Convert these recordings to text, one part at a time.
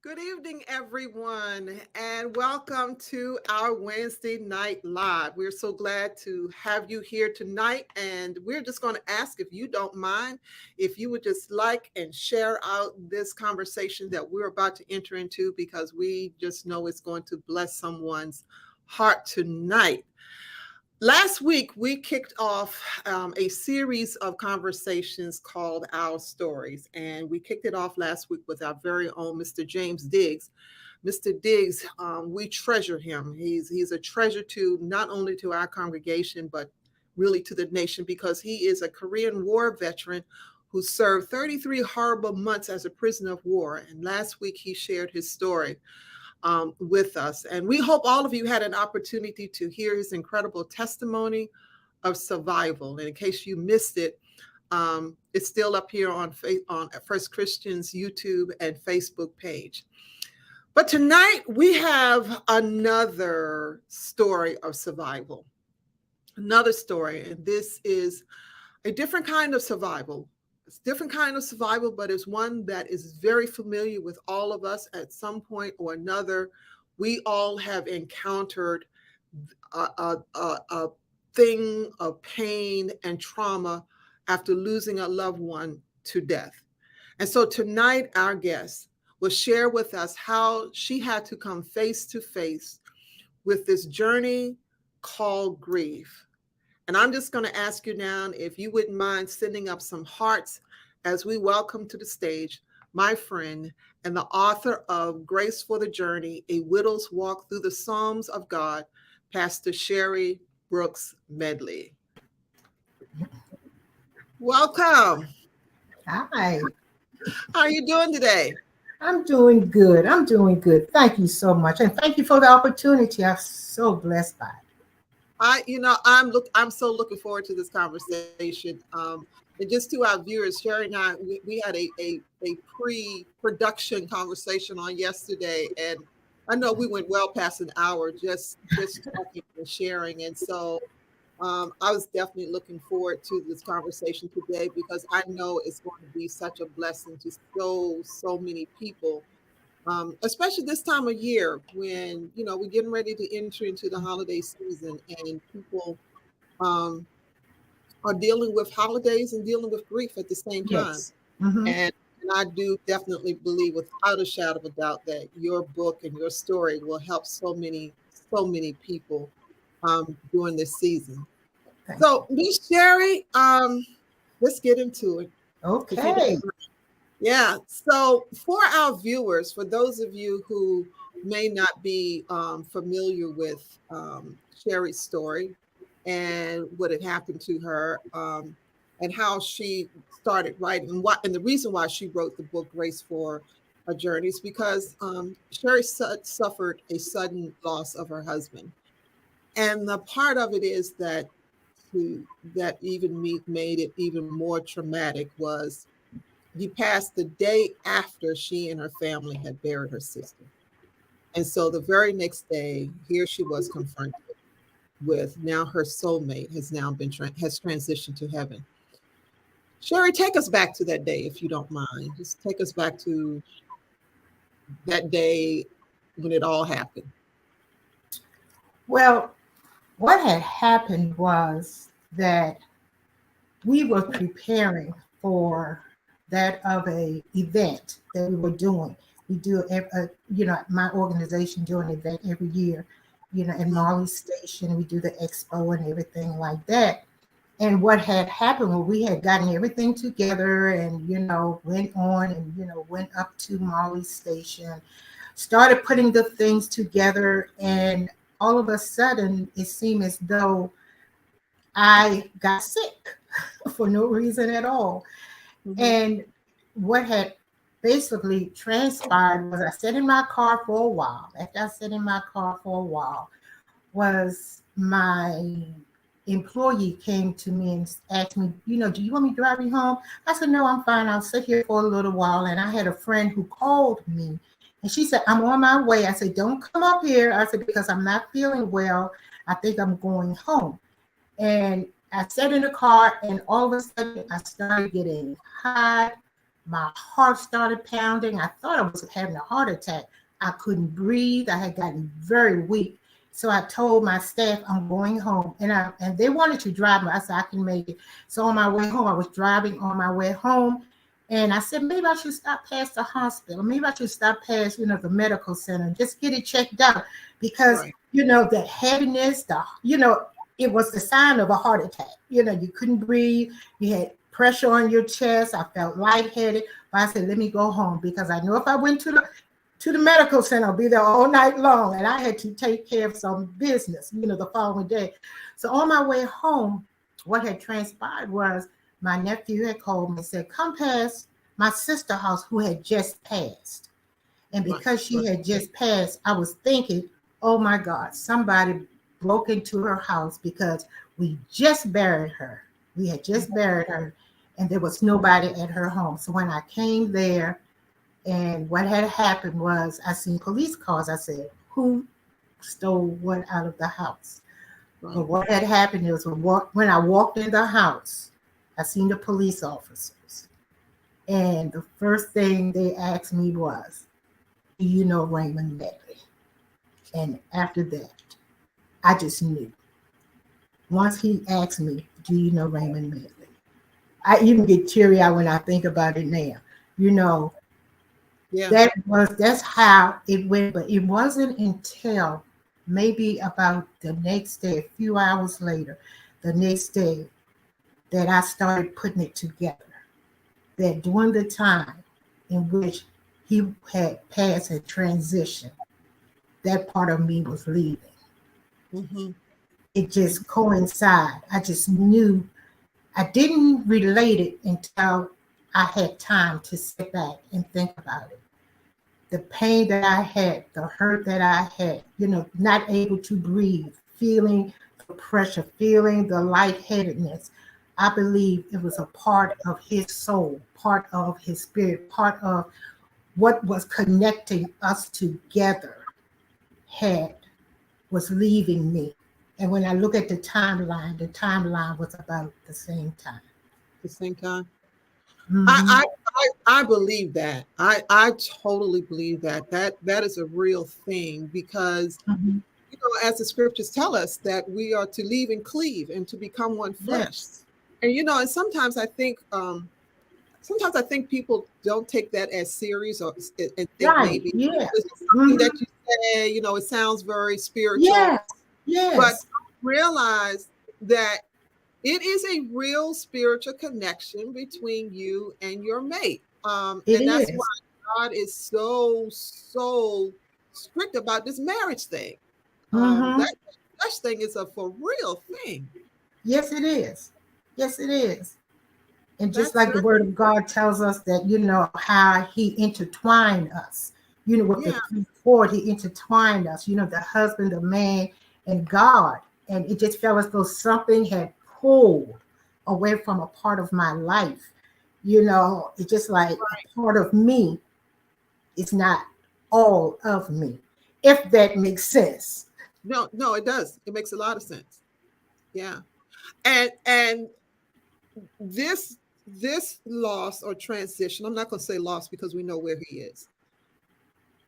Good evening, everyone, and welcome to our Wednesday Night Live. We're so glad to have you here tonight, and we're just going to ask if you don't mind, if you would just like and share out this conversation that we're about to enter into, because we just know it's going to bless someone's heart tonight. Last week, we kicked off a series of conversations called Our Stories. And we kicked it off last week with our very own Mr. James Diggs. Mr. Diggs, we treasure him. He's a treasure to not only to our congregation, but really to the nation, because he is a Korean War veteran who served 33 horrible months as a prisoner of war. And last week, he shared his story with us. And we hope all of you had an opportunity to hear his incredible testimony of survival. And in case you missed it, it's still up here on First Christian's YouTube and Facebook page. But tonight we have another story of survival, another story. And this is a different kind of survival. It's a different kind of survival, but it's one that is very familiar with all of us at some point or another. We all have encountered a thing of pain and trauma after losing a loved one to death. And so tonight, our guest will share with us how she had to come face to face with this journey called grief. And I'm just going to ask you now if you wouldn't mind sending up some hearts as we welcome to the stage my friend and the author of Grace for the Journey, A Widow's Walk Through the Psalms of God, Pastor Sherry Brooks Medley. Welcome. Hi. How are you doing today? I'm doing good. Thank you so much. And thank you for the opportunity. I'm so blessed by it. I'm so looking forward to this conversation. And just to our viewers, Sherry and I, we had a pre-production conversation on yesterday, and I know we went well past an hour just talking and sharing. And so I was definitely looking forward to this conversation today, because I know it's going to be such a blessing to so many people. Especially this time of year when, we're getting ready to enter into the holiday season, and people are dealing with holidays and dealing with grief at the same time. Yes. Mm-hmm. And I do definitely believe without a shadow of a doubt that your book and your story will help so many people during this season. So, Miss Sherry, let's get into it. Okay. Yeah. So for our viewers, for those of you who may not be familiar with Sherry's story and what had happened to her, and how she started writing, and the reason why she wrote the book Grace for a Journey is because Sherry suffered a sudden loss of her husband. And the part of it is that even made it even more traumatic was he passed the day after she and her family had buried her sister. And so the very next day, here she was confronted with now her soulmate has transitioned to heaven. Sherry, take us back to that day, if you don't mind. Just take us back to that day when it all happened. Well, what had happened was that we were preparing for that of a event that we were doing. We do, my organization do an event every year, in Marley Station. We do the expo and everything like that. And what had happened was we had gotten everything together and, went on and, went up to Marley Station, started putting the things together. And all of a sudden, it seemed as though I got sick for no reason at all. Mm-hmm. And what had basically transpired was I sat in my car for a while. After I sat in my car for a while, was my employee came to me and asked me, do you want me to drive you home? I said, no, I'm fine. I'll sit here for a little while. And I had a friend who called me and she said, I'm on my way. I said, don't come up here. I said, because I'm not feeling well. I think I'm going home. And I sat in the car and all of a sudden I started getting hot, My heart started pounding. I thought I was having a heart attack. I couldn't breathe. I had gotten very weak. So I told my staff I'm going home. And they wanted to drive me. I said I can make it. So on my way home, I was driving on my way home. And I said, maybe I should stop past the hospital. Maybe I should stop past, the medical center and just get it checked out. Because, Right. the heaviness, it was the sign of a heart attack. You couldn't breathe. You had pressure on your chest. I felt lightheaded. But I said, let me go home because I know if I went to the medical center, I'll be there all night long. And I had to take care of some business, the following day. So on my way home, what had transpired was my nephew had called me and said, come past my sister's house who had just passed. And Right. because she Right. had just passed, I was thinking, oh my God, somebody broke into her house because we just buried her. We had just buried her and there was nobody at her home. So when I came there and what had happened was I seen police cars. I said, who stole what out of the house? Right. But what had happened is when I walked in the house, I seen the police officers. And the first thing they asked me was, do you know Raymond Medley? And after that, I just knew. Once he asked me, do you know Raymond Medley? I even get teary eyed when I think about it now. You know, Yeah. that's how it went, but it wasn't until maybe about the next day, a few hours later, the next day, that I started putting it together. That during the time in which he had passed a transition, that part of me was leaving. Mm-hmm. It just coincided. I just knew. I didn't relate it until I had time to sit back and think about it. The pain that I had, the hurt that I had, not able to breathe, feeling the pressure, feeling the lightheadedness. I believe it was a part of his soul, part of his spirit, part of what was connecting us together had was leaving me. And when I look at the timeline was about the same time. At the same time. Mm-hmm. I believe that. I totally believe that. That is a real thing because Mm-hmm. as the scriptures tell us that we are to leave and cleave and to become one flesh. Yes. And and sometimes I think people don't take that as serious and think Right. maybe Yeah. this is something Mm-hmm. that you say, it sounds very spiritual, Yes. but Yes. realize that it is a real spiritual connection between you and your mate. It And that's why is. God is so strict about this marriage thing. Mm-hmm. That flesh thing is a for real thing. Yes, it is. Yes, it is. And just That's like the that. word of God tells us that, how he intertwined us, with the Yeah. three cord, he intertwined us, the husband, the man, and God. And it just felt as though something had pulled away from a part of my life. It's just like a part of me is not all of me, if that makes sense. No, no, it does. It makes a lot of sense. Yeah. And this loss or transition, I'm not going to say loss because we know where he is,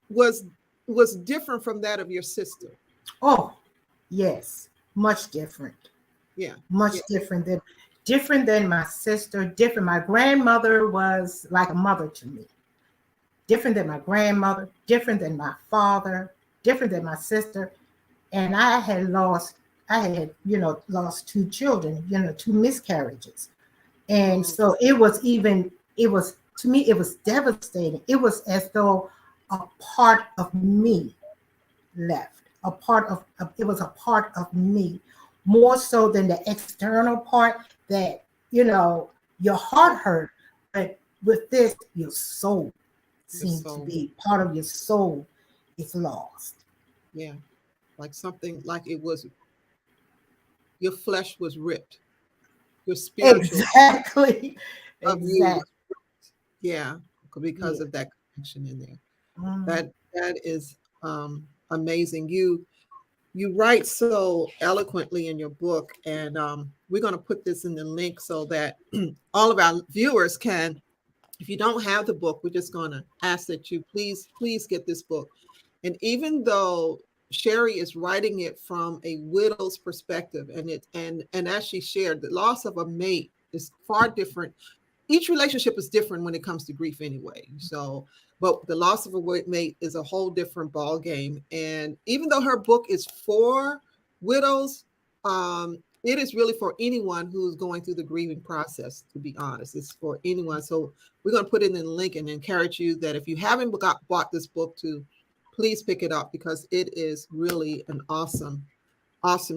was was different from that of your sister. Oh, yes, much different. Yeah. Much Yeah. different than my sister, different. My grandmother was like a mother to me. Different than my grandmother, different than my father, different than my sister. And I had lost two children, two miscarriages. And Oh, so it was to me, it was devastating. It was as though a part of me left. It was a part of me, more so than the external part that, your heart hurt. But with this, your soul your seemed to soul. be part of your soul is lost. Yeah. Like something like it was your flesh was ripped. Your spiritual Exactly. of you Exactly. was yeah, because Yeah. of that connection in there. Mhm. That is amazing. You write so eloquently in your book, and we're going to put this in the link so that all of our viewers can If you don't have the book, we're just going to ask that you please get this book. And even though Sherry is writing it from a widow's perspective, and as she shared, the loss of a mate is far different. Each relationship is different when it comes to grief anyway. So, but the loss of a mate is a whole different ball game. And even though her book is for widows, it is really for anyone who's going through the grieving process. To be honest, it's for anyone. So we're going to put it in the link and encourage you that if you haven't bought this book, to please pick it up, because it is really an awesome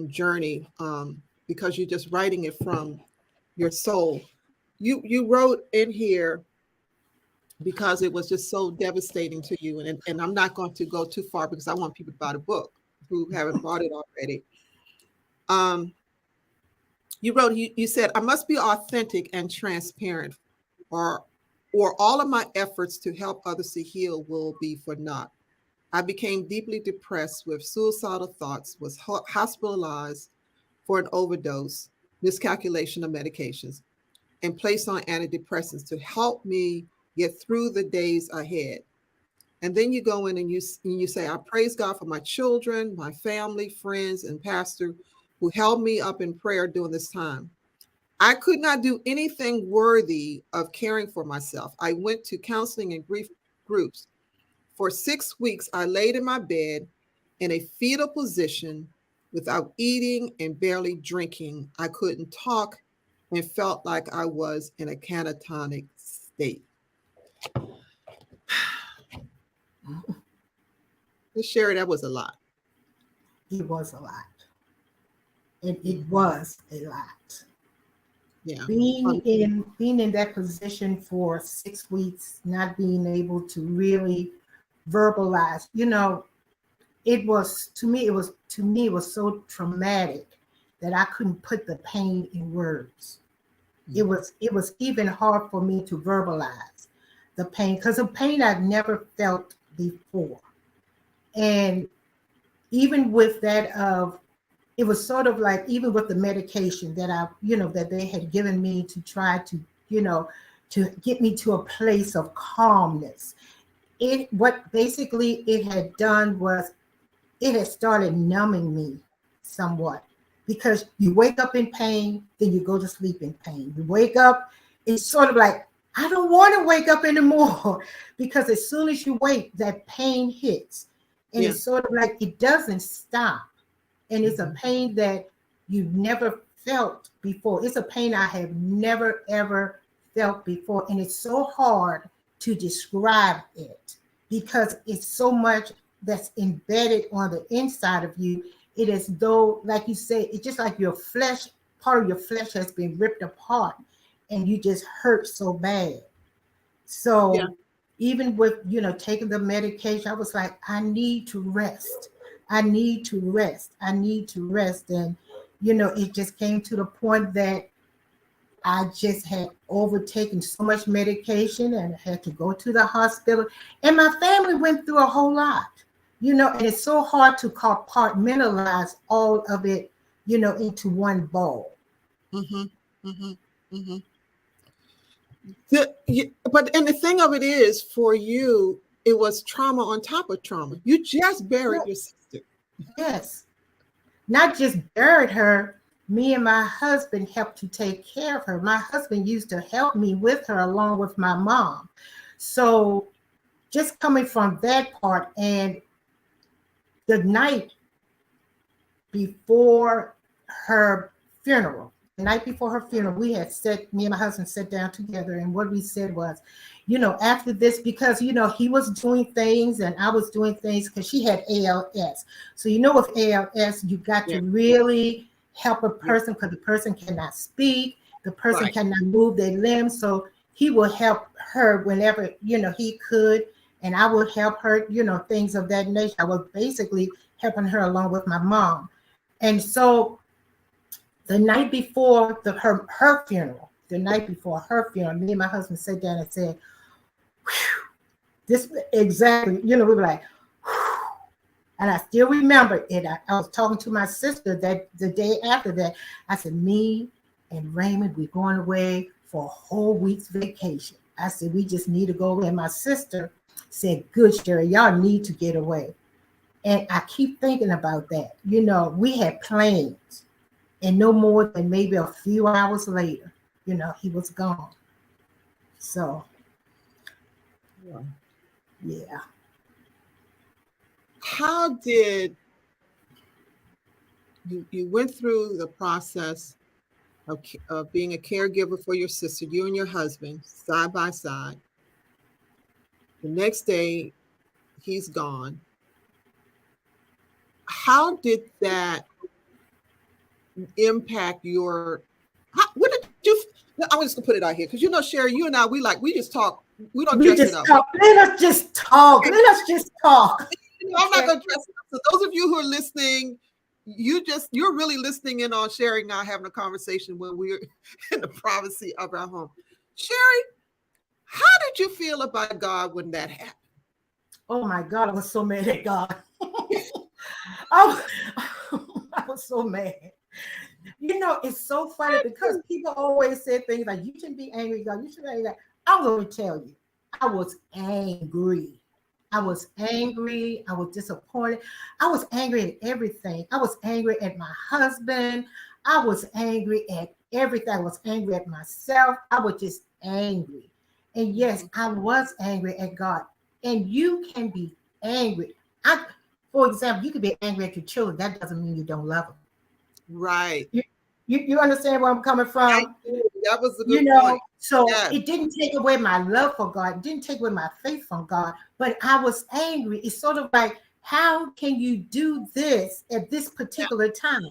journey, because you're just writing it from your soul. You wrote in here because it was just so devastating to you, and I'm not going to go too far because I want people to buy the book who haven't bought it already. You wrote, you said, I must be authentic and transparent, or all of my efforts to help others to heal will be for naught. I became deeply depressed with suicidal thoughts, was hospitalized for an overdose, miscalculation of medications, and placed on antidepressants to help me get through the days ahead. And then you go in and you say, I praise God for my children, my family, friends, and pastor who held me up in prayer during this time. I could not do anything worthy of caring for myself. I went to counseling and grief groups. For 6 weeks, I laid in my bed in a fetal position without eating and barely drinking. I couldn't talk and felt like I was in a catatonic state. Sherry, that was a lot. It was a lot. It was a lot. Yeah. Being in that position for 6 weeks, not being able to really verbalize, it was it was so traumatic that I couldn't put the pain in words. It was even hard for me to verbalize the pain, because of pain I'd never felt before. And even with that, it was sort of like, even with the medication that that they had given me to try to, to get me to a place of calmness. What basically it had done was it had started numbing me somewhat, because you wake up in pain, then you go to sleep in pain. You wake up, it's sort of like, I don't want to wake up anymore, because as soon as you wake, that pain hits. And it's sort of like it doesn't stop. And it's a pain that you've never felt before. It's a pain I have never, ever felt before. And it's so hard to describe it, because it's so much that's embedded on the inside of you. It is though, like you say, it's just like your flesh, part of your flesh has been ripped apart, and you just hurt so bad. So even with, taking the medication, I was like, I need to rest. I need to rest. I need to rest. And, it just came to the point that I just had overtaken so much medication and had to go to the hospital. And my family went through a whole lot, and it's so hard to compartmentalize all of it, into one bowl. Mm-hmm. Mm-hmm. Mm-hmm. But the thing of it is, for you, it was trauma on top of trauma. You just buried your sister. Yes. Not just buried her. Me and my husband helped to take care of her. My husband used to help me with her along with my mom. So just coming from that part, and the night before her funeral, we had me and my husband sat down together, and what we said was, after this, because, he was doing things and I was doing things, because she had ALS. So, with ALS, you got to really help a person, because the person cannot speak, the person cannot move their limbs. So he will help her whenever, he could, and I would help her, things of that nature. I was basically helping her along with my mom. And so the night before her funeral, me and my husband sat down and said, this exactly, we were like, whew. And I still remember it. I was talking to my sister that the day after that. I said, me and Raymond, we're going away for a whole week's vacation. I said, we just need to go away. And my sister said, good, Sherry, y'all need to get away. And I keep thinking about that. You know, we had plans, and no more than maybe a few hours later, you know, he was gone. So, Yeah. yeah. How did you went through the process of being a caregiver for your sister, you and your husband, side by side. The next day, he's gone. How did that impact your? What did you? I'm just gonna put it out here because you know, Sherry, you and I, we just talk. We don't We dress it just up. talk. Let us just talk. Let us just talk. I'm not gonna dress it up. So those of you who are listening, you're really listening in on Sherry and I having a conversation when we're in the privacy of our home. Sherry, how did you feel about God when that happened? Oh my God, I was so mad at God. I, I was so mad. You know, it's so funny because people always say things like, you shouldn't be angry, God. You shouldn't be angry. I'm going to tell you, I was angry. I was angry. I was disappointed. I was angry at everything. I was angry at my husband. I was angry at everything. I was angry at myself. I was just angry. And yes, I was angry at God. And you can be angry. For example, you can be angry at your children. That doesn't mean you don't love them. Right. You understand where I'm coming from? That was a You good know, point. so Yes. it didn't take away my love for God, it didn't take away my faith from God, but I was angry. It's sort of like, how can you do this at this particular time?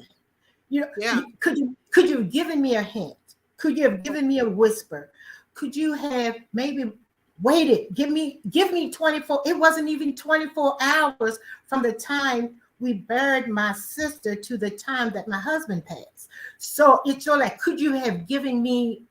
You know, Yeah. could you have given me a hint? Could you have given me a whisper? Could you have maybe waited? Give me 24. It wasn't even 24 hours from the time we buried my sister to the time that my husband passed. So it's sort of like, could you have given me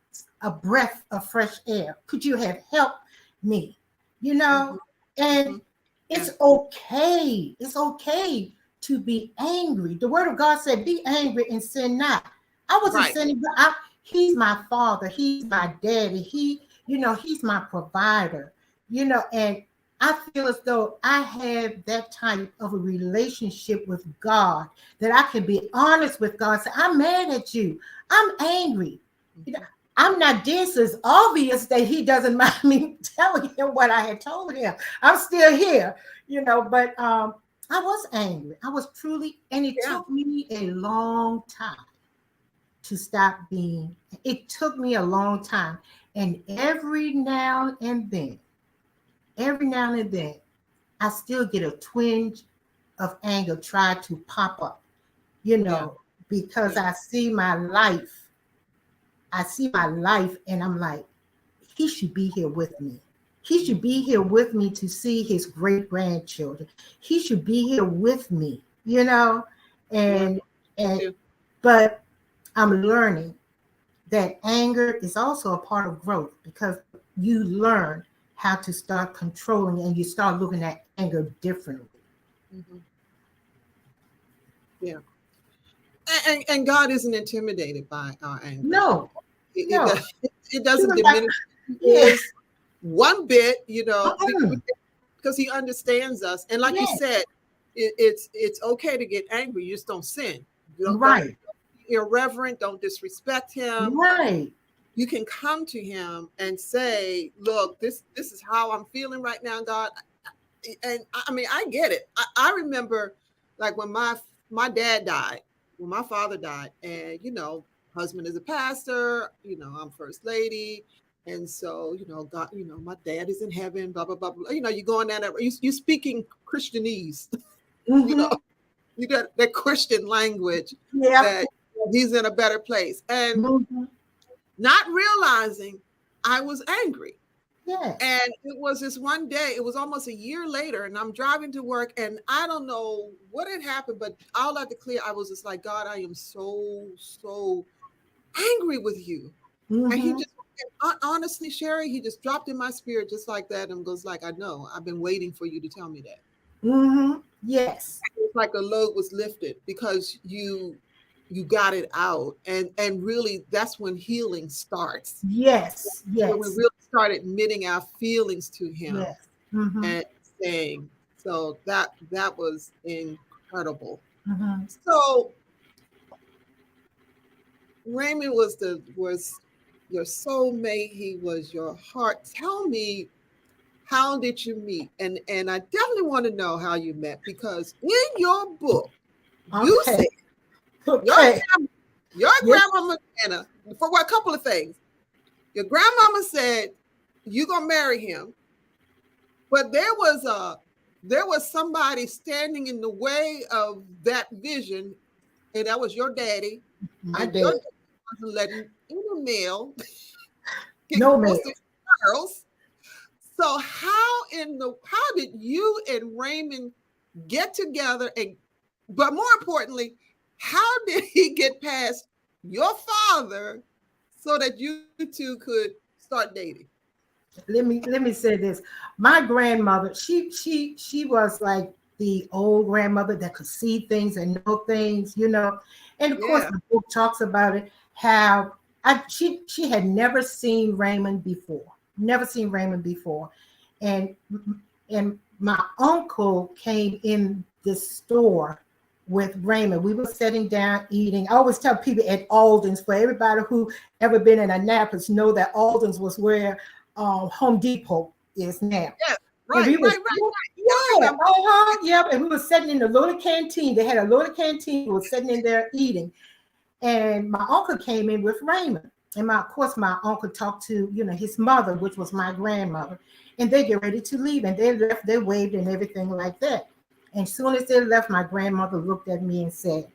a breath of fresh air? Could you have helped me? You know, and it's okay. It's okay to be angry. The word of God said, be angry and sin not. I wasn't sinning, but he's my father. He's my daddy. He's my provider, and I feel as though I have that type of a relationship with God that I can be honest with God. Say, I'm mad at you. I'm angry. I'm not dead, so it's obvious that he doesn't mind me telling him what I had told him. I'm still here, but I was angry. I was truly, and it took me a long time to stop being. It took me a long time. And every now and then, I still get a twinge of anger try to pop up, because I see my life. And I'm like, he should be here with me. He should be here with me to see his great grandchildren. He should be here with me, but I'm learning that anger is also a part of growth, because you learn how to start controlling and you start looking at anger differently. Yeah. And God isn't intimidated by our anger. No. It doesn't diminish his one bit, because he understands us. And like you said, it's okay to get angry. You just don't sin. Don't be irreverent. Don't disrespect him. Right. You can come to him and say, look, this is how I'm feeling right now, God. And I mean, I get it. I remember like when my dad died, when my father died, and husband is a pastor, I'm first lady. And so, God, my dad is in heaven, blah, blah, blah, blah. You're going down that, you're speaking Christianese, you got that Christian language that he's in a better place. And not realizing I was angry. Yeah. And it was this one day, it was almost a year later, and I'm driving to work, and I don't know what had happened, but all I declare, I was just like, God, I am so, so angry with you. And he just, honestly, Sherry, he just dropped in my spirit just like that and goes like, I know, I've been waiting for you to tell me that. Yes. It's like a load was lifted because you you got it out, and really that's when healing starts. Yes, When we yes, really start admitting our feelings to him yes. Mm-hmm, and saying, so that was incredible. mm-hmm. So Raymond was your soulmate. He was your heart. Tell me, how did you meet? And I definitely want to know how you met, because in your book you Okay, said your okay. your Yes. grandmama Anna, for what, a couple of things. Your grandmama said you gonna marry him, but there was somebody standing in the way of that vision, and that was your daddy, My and your dad. daddy wasn't letting any male get No close to male. girls. So how did you and Raymond get together, and but more importantly, how did he get past your father so that you two could start dating? Let me say this. My grandmother, she was like the old grandmother that could see things and know things, you know. And of course, Yeah. the book talks about it. How she had never seen Raymond before, never seen Raymond before, and and my uncle came in this store with Raymond. We were sitting down eating. I always tell people at Alden's, for everybody who ever been in Annapolis, know that Alden's was where Home Depot is now. Yeah. And Right, we right, was, right, right. I yeah, remember. yep. And we were sitting in the little canteen. They had a little canteen. We were sitting in there eating. And my uncle came in with Raymond. And of course, my uncle talked to, his mother, which was my grandmother. And they get ready to leave. And they left, they waved and everything like that. And as soon as they left, my grandmother looked at me and said,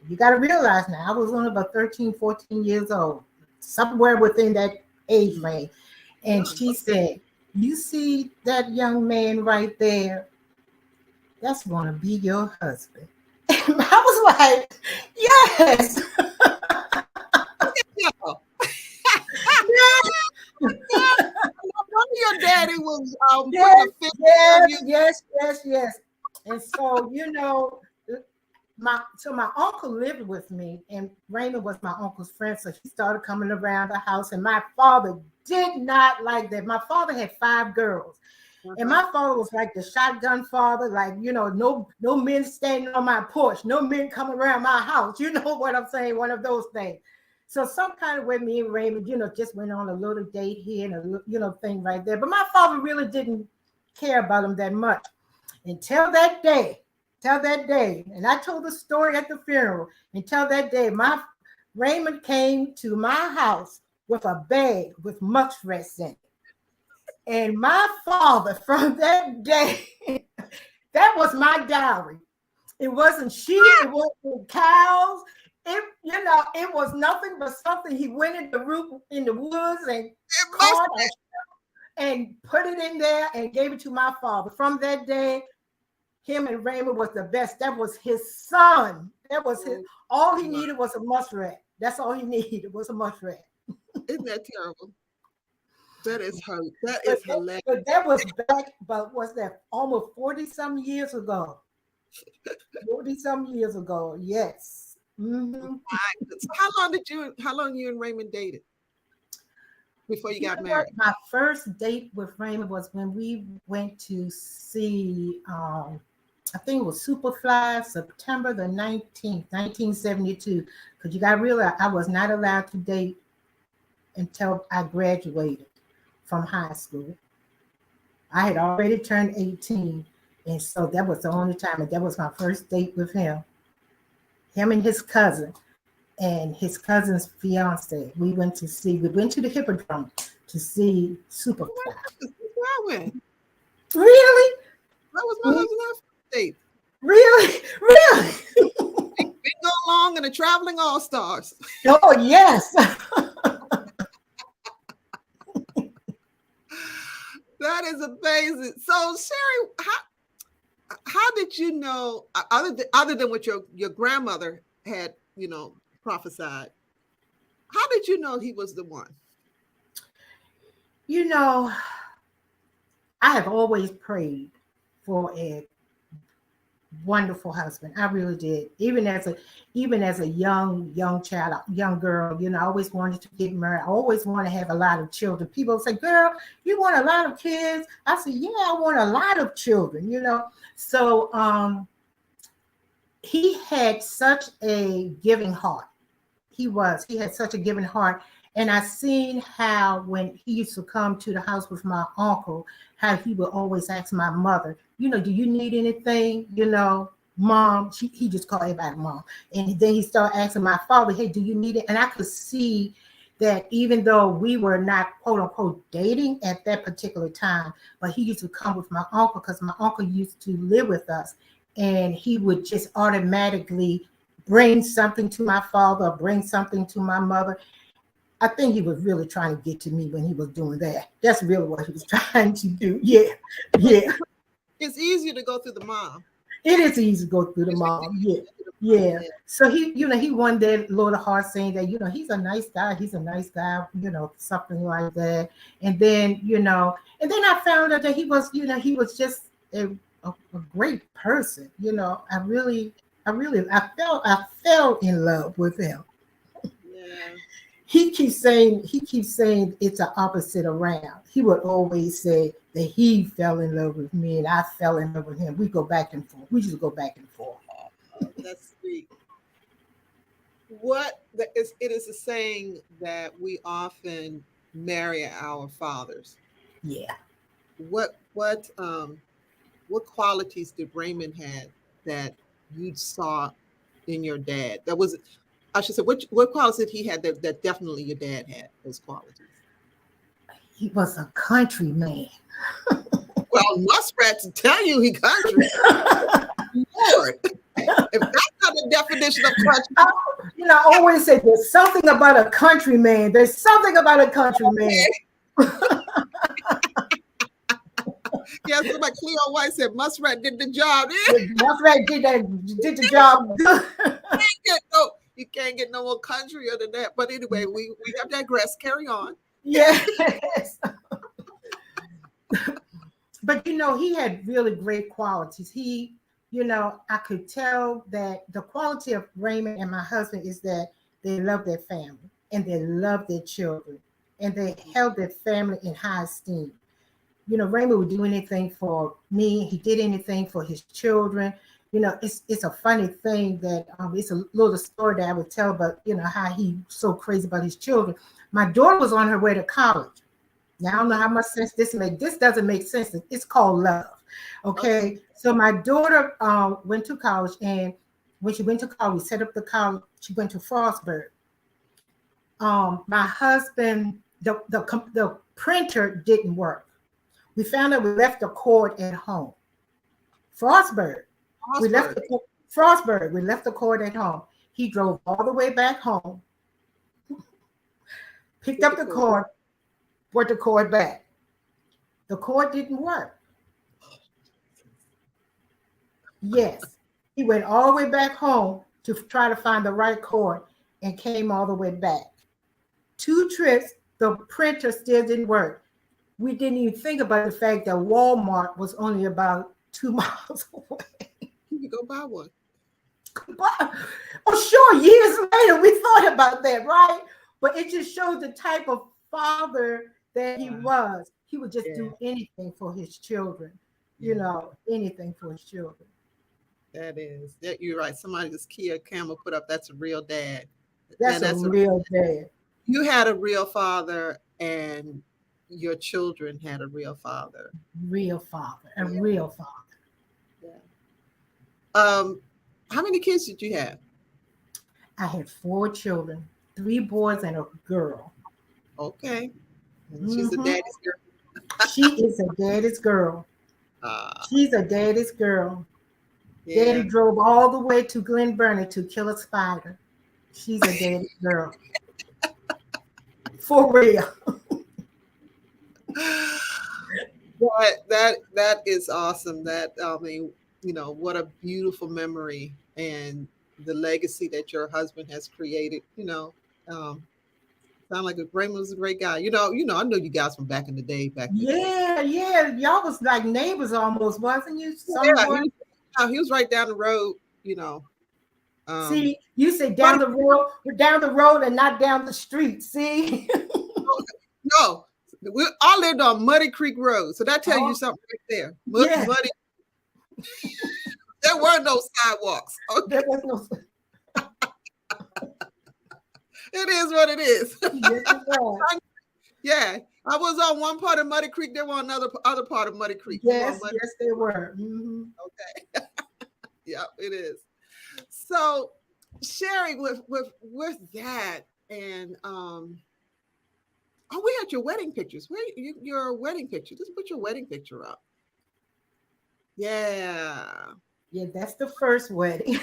you got to realize now, I was only about 13, 14 years old, somewhere within that age range. And Young. she said, you see that young man right there? That's going to be your husband. And I was like, yes. Yeah. Yes, No wonder your daddy was putting yes, a finger on yes, you. yes, yes, yes. And so, my uncle lived with me, and Raymond was my uncle's friend. So he started coming around the house, and my father did not like that. My father had 5 girls. And Uh-huh. my father was like the shotgun father, like, no men standing on my porch, no men coming around my house. You know what I'm saying? One of those things. So some kind of way me and Raymond, just went on a little date here and thing right there. But my father really didn't care about him that much until that day. Till that day. And I told the story at the funeral. Until that day, my Raymond came to my house with a bag with muskrat in it. And my father, from that day, that was my diary. It wasn't sheep, it wasn't cows. It was nothing but something. He went in the woods and It must. caught and put it in there and gave it to my father. From that day, him and Raymond was the best. That was his son. That was his. Oh, All he wow. needed was a muskrat. That's all he needed was a muskrat. Isn't that terrible? That is her. That But is hilarious. that was back, but was that almost 40 some years ago? 40 some years ago, yes. Mm-hmm. So how long you and Raymond dated before you You got know what? married? My first date with Raymond was when we went to see, I think it was Superfly, September the 19th, 1972. Because you got to realize I was not allowed to date until I graduated from high school. I had already turned 18. And so that was the only time. And that was my first date with him. Him and his cousin and his cousin's fiance. We went to the Hippodrome to see Superfly. That's where I went. Really? That was my Mm, husband and I first date. really? Really? Bingo Long and the Traveling All Stars. Oh, yes. That is amazing. So Sherry, how did you know, other than what your grandmother had prophesied? How did you know he was the one? You know, I have always prayed for a wonderful husband. I really did. Even as a young child, young girl, I always wanted to get married. I always want to have a lot of children. People say, "Girl, you want a lot of kids?" I said, "Yeah, I want a lot of children." So he had such a giving heart. He had such a giving heart. And I seen how when he used to come to the house with my uncle, how he would always ask my mother, "Do you need anything? Mom." He just called everybody mom. And then he started asking my father, "Hey, do you need it?" And I could see that even though we were not quote unquote dating at that particular time, but he used to come with my uncle because my uncle used to live with us. And he would just automatically bring something to my father, bring something to my mother. I think he was really trying to get to me when he was doing that. That's really what he was trying to do. Yeah, yeah. It's easier to go through the mom. It is easy to go through the mom. Yeah, yeah. So he one day Lord of Heart saying that he's a nice guy. He's a nice guy. Something like that. And then I found out that he was just a great person. I fell in love with him. Yeah. He keeps saying it's an opposite around. He would always say that he fell in love with me and I fell in love with him. We go back and forth. We just go back and forth. That's sweet. It is a saying that we often marry our fathers. Yeah. What qualities did Raymond have that you saw in your dad? That was, I should say, what qualities did he have that definitely your dad had those qualities? He was a country man. Well, muskrats tell you he country. Lord, if that's not the definition of country, I always say there's something about a country man. There's something about a country man. yeah, somebody Cleo White said Muskrat did the job. Muskrat did the job good. You can't get no more countryer than that. But anyway, we have digressed. Carry on. Yes. But he had really great qualities. I could tell that the quality of Raymond and my husband is that they love their family and they love their children and they held their family in high esteem. Raymond would do anything for me. He did anything for his children. It's a funny thing that it's a little story that I would tell about, how he's so crazy about his children. My daughter was on her way to college. Now, I don't know how much sense this makes. This doesn't make sense. It's called love. Okay. So my daughter went to college, and when she went to college, we set up the college. She went to Frostburg. My husband, the printer didn't work. We found out we left the cord at home. Frostburg. We left the cord at home. He drove all the way back home, picked up the cord, brought the cord back. The cord didn't work. Yes. He went all the way back home to try to find the right cord and came all the way back. 2 trips, the printer still didn't work. We didn't even think about the fact that Walmart was only about 2 miles away. You could go buy one. Oh, sure. Years later, we thought about that, right? But it just showed the type of father that he was. He would just do anything for his children, anything for his children. You're right. Somebody just Kia Camel put up, that's a real dad. That's a real dad. You had a real father and your children had a real father. Real father. A real father. Yeah. How many kids did you have? I had 4 children, 3 boys and a girl. Okay. She's a daddy's girl. She is a daddy's girl. She's a daddy's girl. Yeah. Daddy drove all the way to Glen Burnie to kill a spider. She's a daddy's girl. For real. That is awesome. What a beautiful memory and the legacy that your husband has created. Sound like Raymond was a great guy. I know you guys from back in the day. Yeah. Y'all was like neighbors almost, wasn't you? he was right down the road, you know. Um, See, you say but down the road and not down the street. See? no, we all lived on Muddy Creek Road, so that tells you Oh, something right there. yeah. Muddy. There were no sidewalks. Okay, There was no. it is what it is. Yes, it was. Yeah, I was on one part of Muddy Creek. There was another other part of Muddy Creek. You were on Yes, Muddy. yes, they were. Mm-hmm. Okay, yeah, it is. So, Sherry, with that, and oh, we had your wedding pictures. Where your wedding picture? Just put your wedding picture up. Yeah, Yeah, that's the first wedding.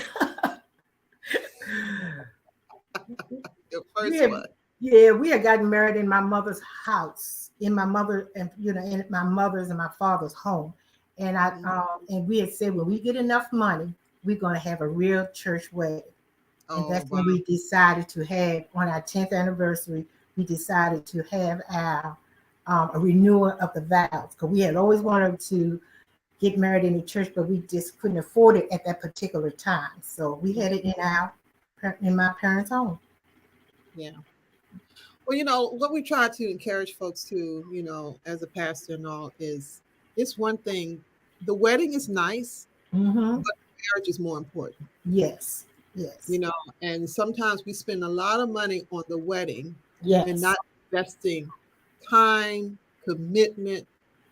the we first had, one. yeah, we had gotten married in my mother's house, in my mother and in my mother's and my father's home, and Mhm. and we had said when we get enough money, we're going to have a real church wedding, and Oh that's wow. when we decided to have on our 10th anniversary. We decided to have our a renewal of the vows because we had always wanted to get married in the church, but we just couldn't afford it at that particular time. So we had it in my parents' home. Yeah. Well, what we try to encourage folks to, as a pastor and all, is it's one thing. The wedding is nice, Mm-hmm. but marriage is more important. Yes, you yes, know, and sometimes we spend a lot of money on the wedding and yes, not investing time, commitment,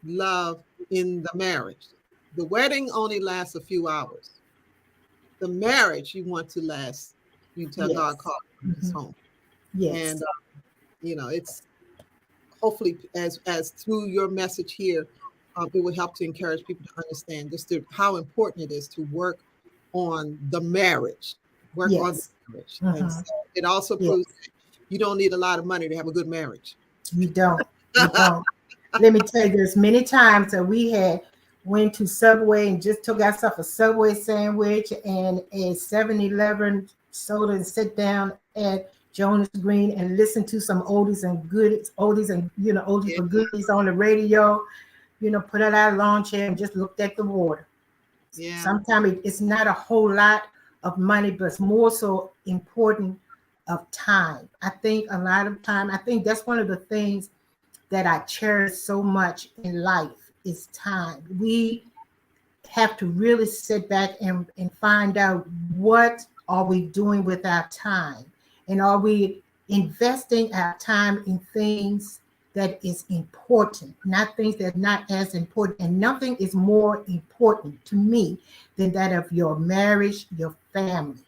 love in the marriage. The wedding only lasts a few hours. The marriage you want to last until God yes, calls us hmm, home. And yes, it's hopefully as through your message here, it will help to encourage people to understand how important it is to work on the marriage, work on the yes, marriage. And hmm, so it also yes. proves that you don't need a lot of money to have a good marriage. You don't, you don't. Let me tell you, there's many times that we had went to Subway and just took ourselves a Subway sandwich and a 7-Eleven soda and sit down at Jonas Green and listen to some oldies and oldies Yeah, but goodies on the radio. Put out our lawn chair and just looked at the water. yeah, Sometimes it's not a whole lot of money, but it's more so important of time. I think a lot of time, I think that's one of the things that I cherish so much in life is time. We have to really sit back and find out what are we doing with our time, and are we investing our time in things that is important, not things that are not as important. And nothing is more important to me than that of your marriage, your family,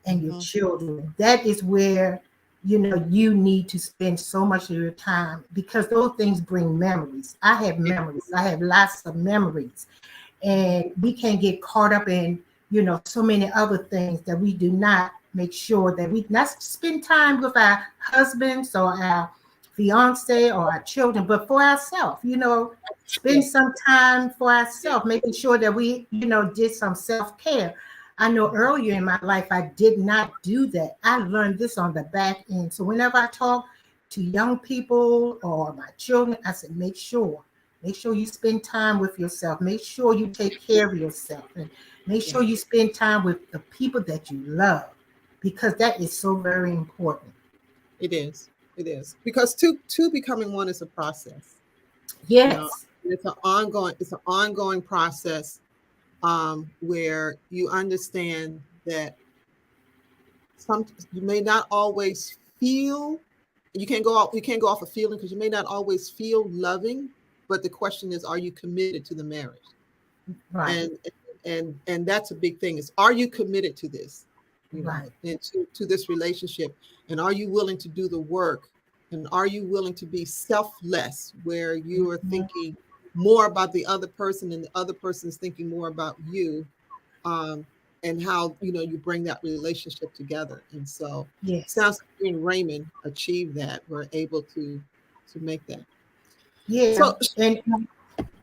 and your mhm, children. That is where you need to spend so much of your time, because those things bring memories. I have yeah, memories. I have lots of memories, mhm, and we can't get caught up in so many other things that we do not make sure that we not spend time with our husbands or our fiance or our children, but for ourselves. Spend yes, some time for yeah, ourselves, making sure that we did some self-care. I know mhm, earlier in my life I did not do that. I learned this on the back end. So whenever I talk to young people or my children, I said, make sure you spend time with yourself. Make sure you take care of yourself, and make yeah. sure you spend time with the people that you love, because that is so very important. It is. It is because two becoming one is a process. You know, Yes, it's an ongoing process, where you understand that some you may not always feel. You can't go off a feeling because you may not always feel loving, but the question is, are you committed to the marriage? right, And that's a big thing, is, are you committed to this, right. and to this relationship, and are you willing to do the work, and are you willing to be selfless, where you are Mhm. thinking more about the other person and the other person is thinking more about you, um, and how you bring that relationship together. And so Yes, sounds like you and Raymond achieved that. We're able to make that. yeah, So, and oh,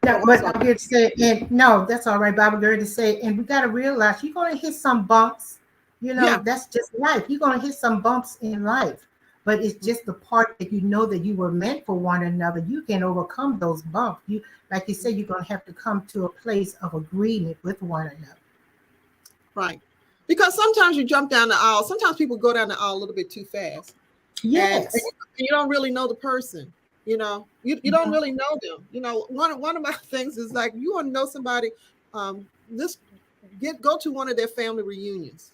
no, I'm but sorry. I'm here to say, and no, that's all right, Bible girl to say, and we got to realize you're going to hit some bumps. Yeah. That's just life. You're going to hit some bumps in life, but it's just the part that you know that you were meant for one another. You can overcome those bumps. Like you said, you're going to have to come to a place of agreement with one another. Right. Because sometimes you jump down the aisle. Sometimes people go down the aisle a little bit too fast. And Yes. you don't really know the person. You don't Mhm. really know them. One of my things is like, you want to know somebody, this go to one of their family reunions.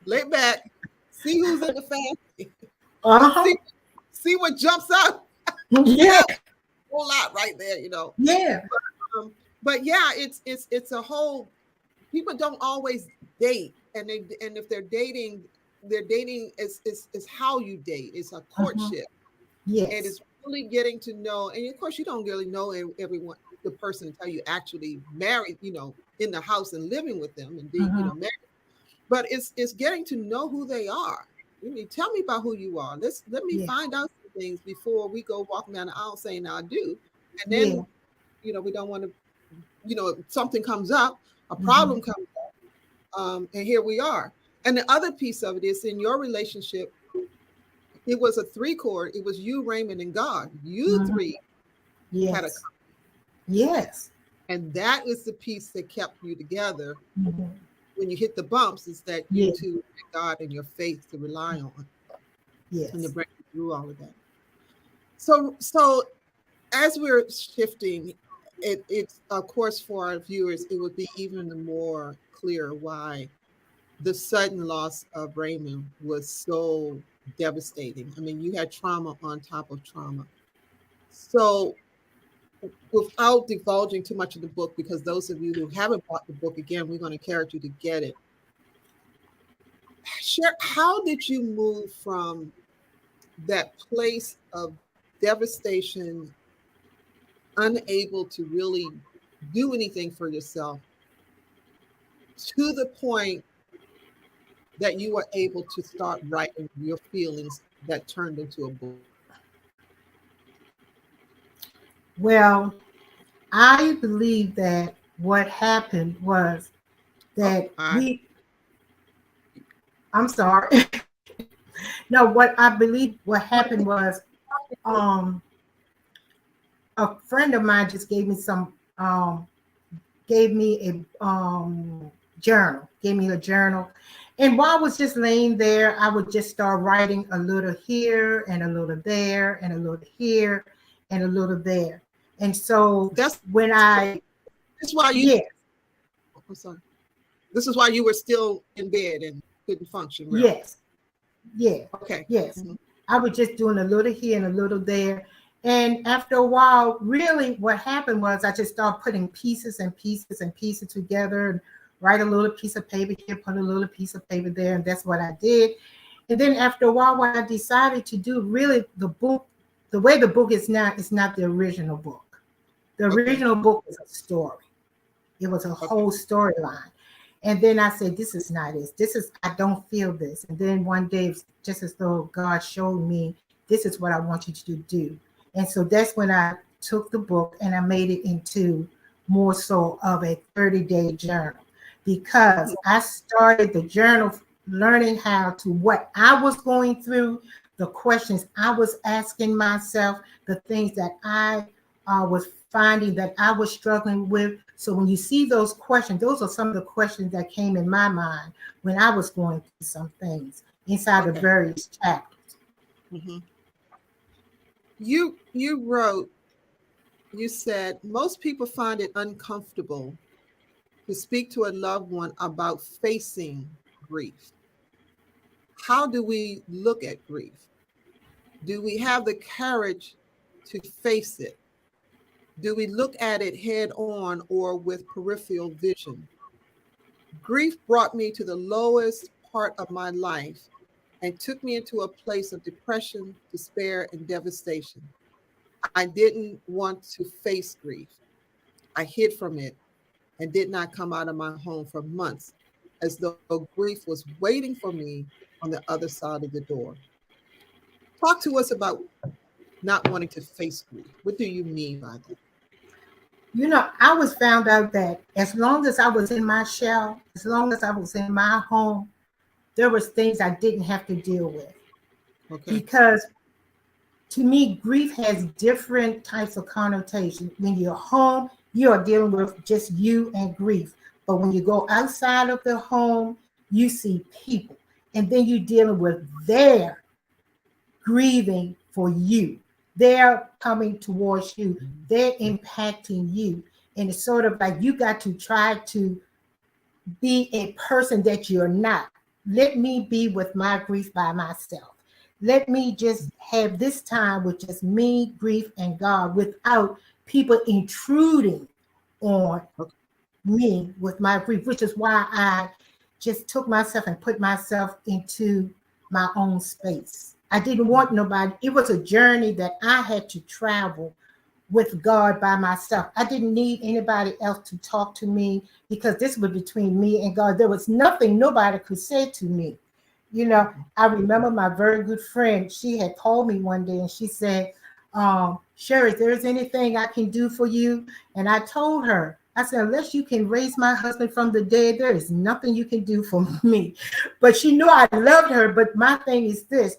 Lay back, see who's in the family, Uh-huh. see see what jumps out. Yeah. A whole lot right there. Yeah. But yeah, it's a whole. People don't always date, and if they're dating is how you date. It's a Uh-huh. courtship. It Yes. is really getting to know, and of course, you don't really know everyone, the person, until you actually married, in the house and living with them and be, Uh-huh. married. But it's getting to know who they are. You mean, tell me about who you are. Let me Yeah. find out some things before we go walking down the aisle saying I do, and Yeah. then we don't want to, something comes up, a Mhm. problem comes up, and here we are. And the other piece of it is, in your relationship, it was a three chord. It was you, Raymond, and God. You Mhm. three had a, Yes. Yes. and that is the piece that kept you together. Mhm. When you hit the bumps, is that you Yeah. two had God and your faith to rely on, and to Yes. bring you through all of that. So as we're shifting, it's of course, for our viewers, it would be even more clear why the sudden loss of Raymond was so devastating. I mean, you had trauma on top of trauma. So, without divulging too much of the book, because those of you who haven't bought the book, again, we're going to encourage you to get it. Share, how did you move from that place of devastation, unable to really do anything for yourself, to the point that you were able to start writing your feelings that turned into a book? Well, I believe that what happened was Oh, that I I'm sorry. No, what I believe what happened was um a friend of mine just gave me a journal, gave me a journal. And while I was just laying there, I would just start writing a little here and a little there and a little here and a little there. And so that's when I, that's why you. yeah, I'm sorry. This is why you were still in bed and couldn't function well. yes, yeah, Okay. yes, Mhm. I was just doing a little here and a little there. And after a while, really what happened was I just started putting pieces and pieces and pieces together and write a little piece of paper here, put a little piece of paper there. And that's what I did. And then after a while, what I decided to do, really the book, the way the book is not the original book. The Okay. original book is a story. It was a Okay. whole storyline. And then I said, this is not it. This is, I don't feel this. And then one day, just as though God showed me, this is what I want you to do. And so that's when I took the book and I made it into more so of a 30-day journal, because Mhm. I started the journal learning how to what I was going through, the questions I was asking myself, the things that I was finding that I was struggling with. So when you see those questions, those are some of the questions that came in my mind when I was going through some things inside the Okay. various chapters. Mhm. You wrote, you said most people find it uncomfortable to speak to a loved one about facing grief. How do we look at grief? Do we have the courage to face it? Do we look at it head on or with peripheral vision? Grief brought me to the lowest part of my life and took me into a place of depression, despair, and devastation. I didn't want to face grief. I hid from it and did not come out of my home for months, as though grief was waiting for me on the other side of the door. Talk to us about not wanting to face grief. What do you mean by that? You know, I was found out that as long as I was in my shell, as long as I was in my home, there was things I didn't have to deal with. Okay. Because to me, grief has different types of connotation. When you're home, you are dealing with just you and grief. But when you go outside of the home, you see people, and then you're dealing with their grieving for you. They're coming towards you. They're impacting you. And it's sort of like you got to try to be a person that you're not. Let me be with my grief by myself. Let me just have this time with just me, grief, and God without people intruding on Okay. me with my grief, which is why I just took myself and put myself into my own space. I didn't want nobody. It was a journey that I had to travel with God by myself. I didn't need anybody else to talk to me because this was between me and God. There was nothing nobody could say to me. You know, I remember my very good friend, she had called me one day and she said, Sherry, if there's anything I can do for you. And I told her, I said, unless you can raise my husband from the dead, there is nothing you can do for me. But she knew I loved her. But my thing is this,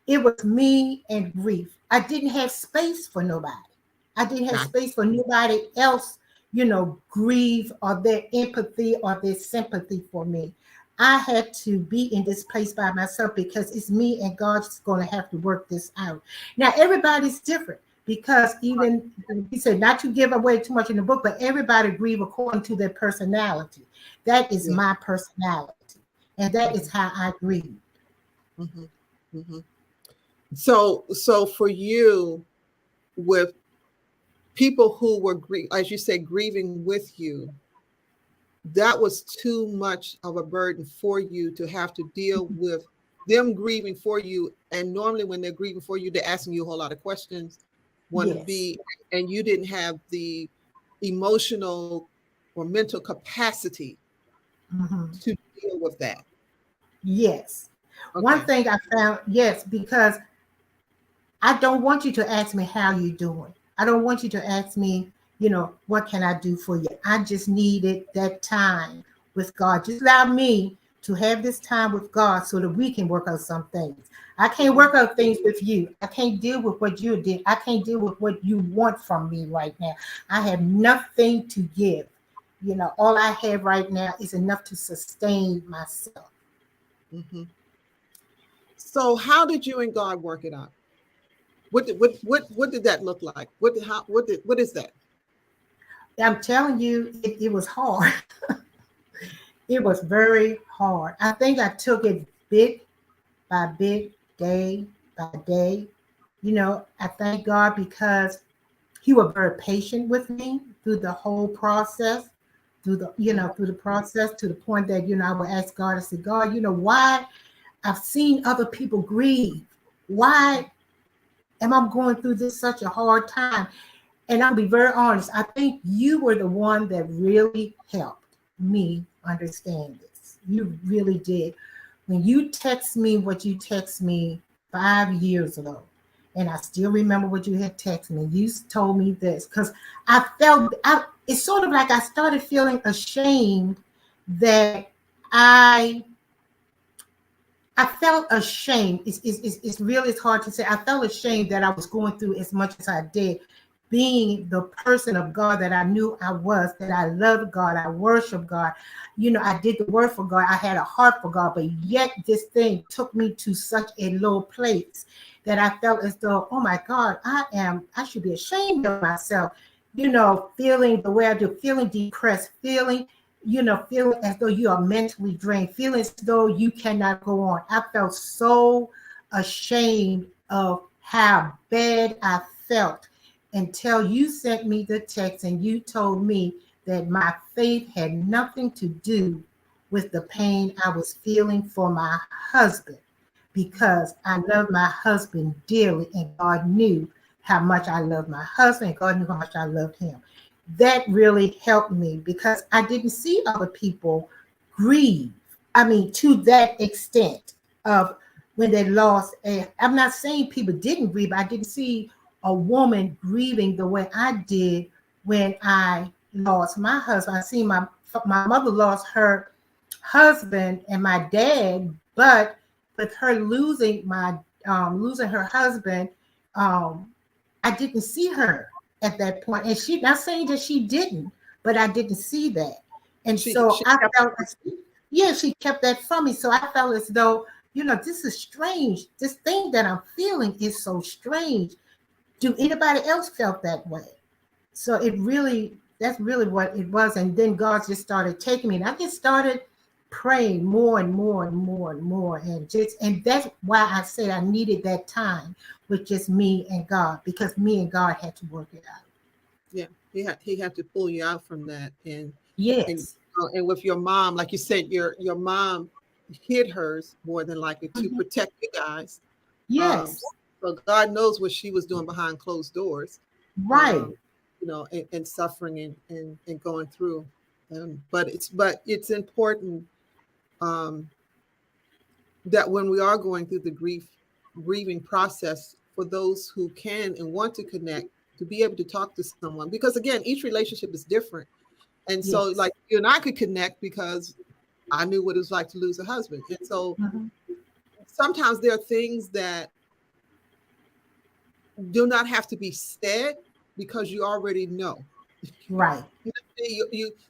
it was me and grief. I didn't have space for nobody. I didn't have Got space for nobody else, grieve or their empathy or their sympathy for me. I had to be in this place by myself because it's me and God's going to have to work this out. Now, everybody's different because even he said not to give away too much in the book, but everybody grieve according to their personality. That is Yeah. my personality, and that is how I grieve. Mm-hmm. Mm-hmm. So for you, with people who were as you say, grieving with you, that was too much of a burden for you to have to deal with them grieving for you. And normally when they're grieving for you, they're asking you a whole lot of questions, want to Yes. be, and you didn't have the emotional or mental capacity Mhm. to deal with that. Yes. One Okay. thing I found, yes, because I don't want you to ask me how you're doing. I don't want you to ask me, what can I do for you? I just needed that time with God. Just allow me to have this time with God so that we can work out some things. I can't Mhm. work out things with you. I can't deal with what you did. I can't deal with what you want from me right now. I have nothing to give. All I have right now is enough to sustain myself. Mhm. So how did you and God work it out? What did that look like? What is that? I'm telling you, it was hard. It was very hard. I think I took it bit by bit, day by day. I thank God because He was very patient with me through the whole process, through the process to the point that, I would ask God, I said, God, why I've seen other people grieve. Why am I going through this such a hard time? And I'll be very honest, I think you were the one that really helped me understand this. You really did. When you text me what you text me 5 years ago, and I still remember what you had texted me, you told me this because it's sort of like I started feeling ashamed that I I felt ashamed. It's really it's hard to say. I felt ashamed that I was going through as much as I did, being the person of God that I knew I was, that I loved God, I worship God. I did the work for God. I had a heart for God, but yet this thing took me to such a low place that I felt as though, oh my God, I should be ashamed of myself. Feeling the way I do, feeling depressed, feeling as though you are mentally drained, feeling as though you cannot go on. I felt so ashamed of how bad I felt until you sent me the text and you told me that my faith had nothing to do with the pain I was feeling for my husband because I love my husband dearly and God knew how much I loved my husband. God knew how much I loved him. That really helped me because I didn't see other people grieve. I mean, to that extent of when they lost I'm not saying people didn't grieve. I didn't see a woman grieving the way I did when I lost my husband. I see my mother lost her husband and my dad, but with her losing her husband, um, I didn't see her at that point. And she not saying that she didn't, but I didn't see that. And so She I kept felt, yeah, she kept that from me. So I felt as though, this is strange. This thing that I'm feeling is so strange. Do anybody else felt that way? So that's really what it was. And then God just started taking me, and I just started praying more and more and more and more. And that's why I said I needed that time with just me and God, because me and God had to work it out. yeah, he had to pull you out from that, and Yes. and with your mom, like you said, your mom hid hers more than likely to Mhm. protect you guys. Um, Yes. so God knows what she was doing behind closed doors, Right. um, and suffering and going through. But it's important, um, that when we are going through the grieving process, for those who can and want to connect, to be able to talk to someone, because again, each relationship is different. And so, Yes. like, you and I could connect because I knew what it was like to lose a husband. And so Mhm. sometimes there are things that do not have to be said because you already know. Right.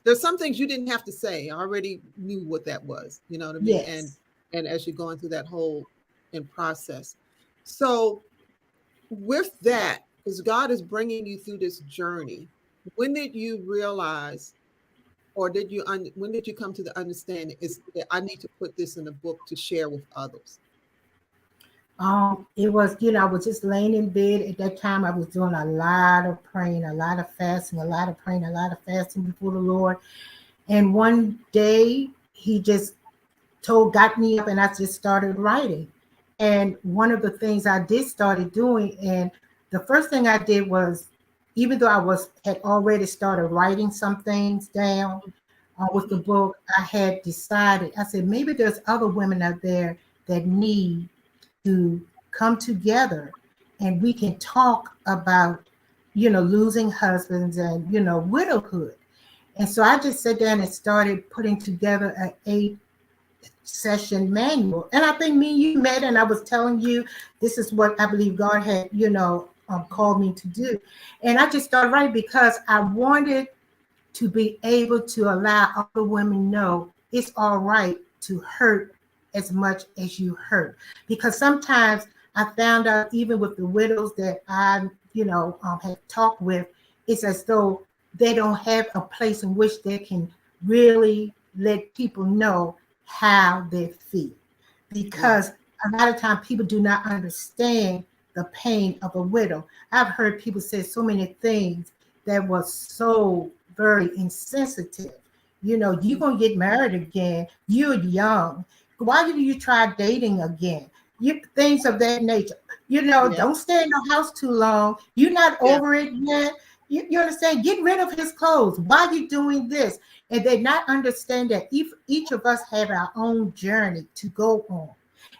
There's some things you didn't have to say. I already knew what that was. You know what I mean? And Yes. and as you're going through that whole in process. So with that, because God is bringing you through this journey, when did you realize, or when did you come to the understanding is that I need to put this in a book to share with others? It was, I was just laying in bed at that time. I was doing a lot of praying, a lot of fasting, a lot of praying, a lot of fasting before the Lord. And one day he just got me up, and I just started writing. And one of the things I did started doing, and the first thing I did was, even though had already started writing some things down with the Mhm. book, I had decided, I said, maybe there's other women out there that need to come together, and we can talk about, losing husbands and, widowhood. And so I just sat down and started putting together an 8-session manual. And I think me and you met, and I was telling you, this is what I believe God had, called me to do. And I just started writing because I wanted to be able to allow other women know it's all right to hurt as much as you hurt. Because sometimes I found out, even with the widows that I, had talked with, it's as though they don't have a place in which they can really let people know how they feel. Right. Because a lot of times people do not understand the pain of a widow. I've heard people say so many things that was so very insensitive. You're Mhm. gonna get married again. You're young. Why do you try dating again? Things of that nature. Yeah. Don't stay in the house too long. You're not Yeah. over it yet. You understand? Get rid of his clothes. Why are you doing this? And they not understand that each of us have our own journey to go on.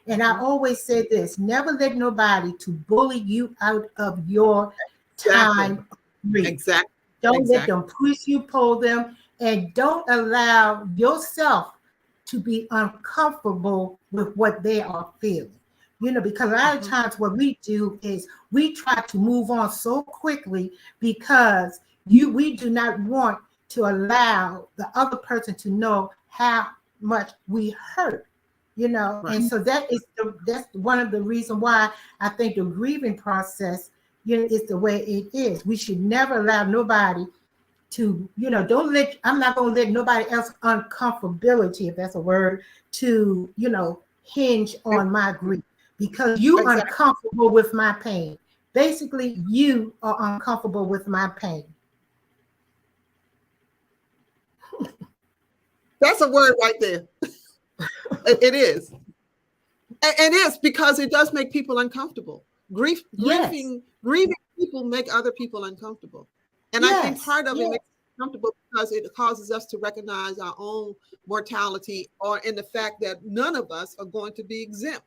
And I Mhm. always say this: never let nobody to bully you out of your Exactly. time of grief. Exactly. Don't let Exactly. them push you, pull them, and don't allow yourself to be uncomfortable with what they are feeling. Because a lot of Mhm. times what we do is we try to move on so quickly because we do not want to allow the other person to know how much we hurt. Right. And so that's one of the reasons why I think the grieving process, is the way it is. We should never allow nobody to, I'm not going to let nobody else uncomfortability, if that's a word, to, hinge Ex- on my grief, because you Exactly. uncomfortable with my pain. Basically, you are uncomfortable with my pain. That's a word right there. It is. And it's because it does make people uncomfortable. Yes, Grieving people make other people uncomfortable. And I think yes, part of it yes, makes us uncomfortable because it causes us to recognize our own mortality, or in the fact that none of us are going to be exempt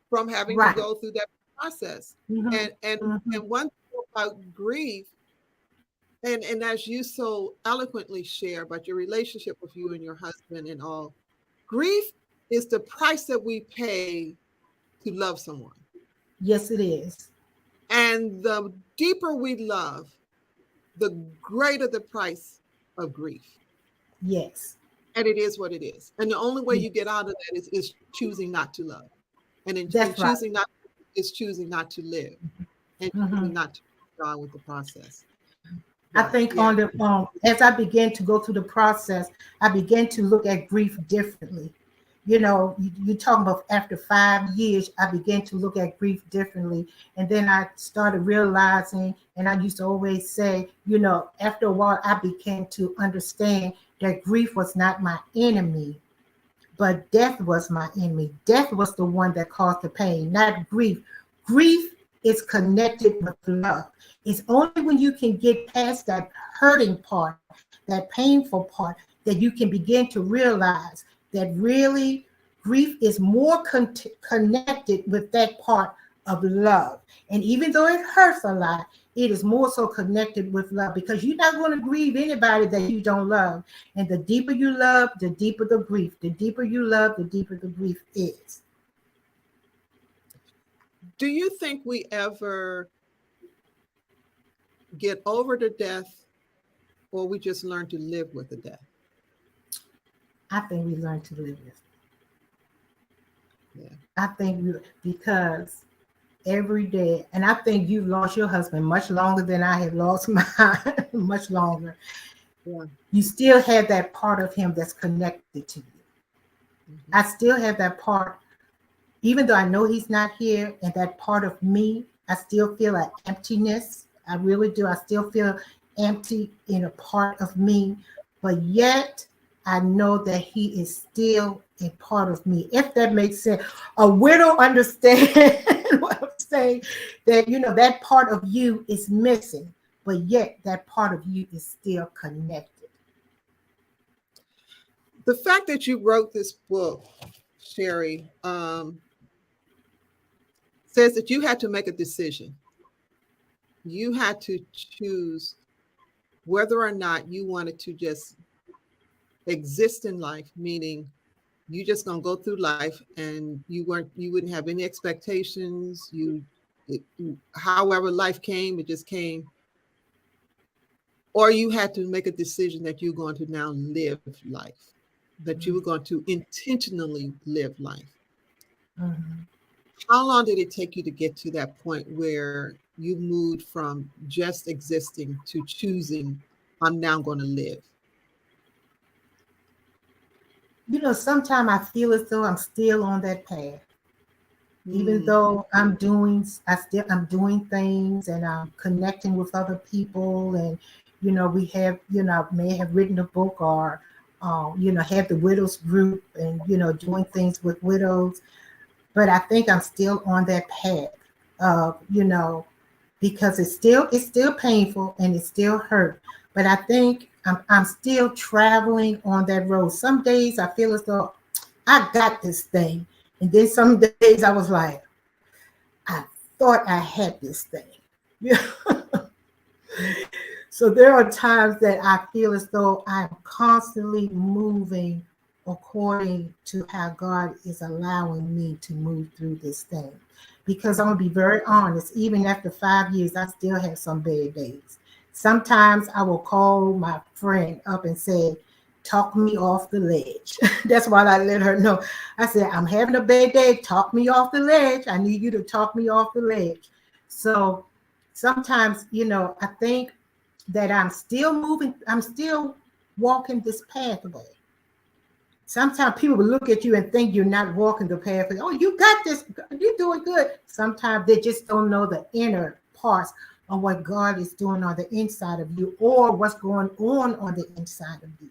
from having to right. go through that process. Hmm. And one thing about grief, and as you so eloquently share about your relationship with you and your husband and all, grief is the price that we pay to love someone. Yes, it is. And the deeper we love, the greater the price of grief. Yes. And it is what it is. And the only way Yeah, you get out of that is choosing not to love. And in that's right. choosing not is choosing not to live and choosing Mhm. not to die with the process. I But think yeah, on the as I began to go through the process, I began to look at grief differently. You talking about after 5 years, I began to look at grief differently, and then I started realizing, and I used to always say, after a while, I began to understand that grief was not my enemy, but death was my enemy. Death was the one that caused the pain, not grief. Grief is connected with love. It's only when you can get past that hurting part, that painful part, that you can begin to realize that really grief is more connected with that part of love. And even though it hurts a lot, it is more so connected with love, because you're not going to grieve anybody that you don't love. And the deeper you love, the deeper the grief. The deeper you love, the deeper the grief is. do you think we ever get over the death, or we just learn to live with the death? I think we learn to live with. Yeah. I think because every day, and I think you've lost your husband much longer than I have lost mine, much longer. Yeah. You still have that part of him that's connected to you. Mhm. I still have that part, even though I know he's not here, and that part of me, I still feel an emptiness. I really do. I still feel empty in a part of me, but yet I know that he is still a part of me, if that makes sense. A widow understands what I'm saying, that that part of you is missing, but yet that part of you is still connected. The fact that you wrote this book, Sherry, says that you had to make a decision. You had to choose whether or not you wanted to just exist in life, meaning you just gonna go through life and you wouldn't have any expectations. However life came, it just came. Or you had to make a decision that you're going to now live life, that you were going to intentionally live life. Mhm. How long did it take you to get to that point where you moved from just existing to choosing, I'm now going to live? Sometimes I feel as though I'm still on that path, even Mm, though I'm doing things and I'm connecting with other people, and we have may have written a book, or have the widows group, and doing things with widows, but I think I'm still on that path of because it's still painful and it still hurt, but I think I'm still traveling on that road. Some days I feel as though I got this thing, and then some days I was like, I thought I had this thing. Yeah. So there are times that I feel as though I'm constantly moving according to how God is allowing me to move through this thing. Because I'm gonna be very honest, even after 5 years, I still have some bad days. Sometimes I will call my friend up and say, talk me off the ledge. That's why I let her know. I said, I'm having a bad day. Talk me off the ledge. I need you to talk me off the ledge. So sometimes, I think that I'm still moving, I'm still walking this pathway. Sometimes people will look at you and think you're not walking the pathway. Oh, you got this, you're doing good. Sometimes they just don't know the inner parts of what God is doing on the inside of you, or what's going on the inside of you.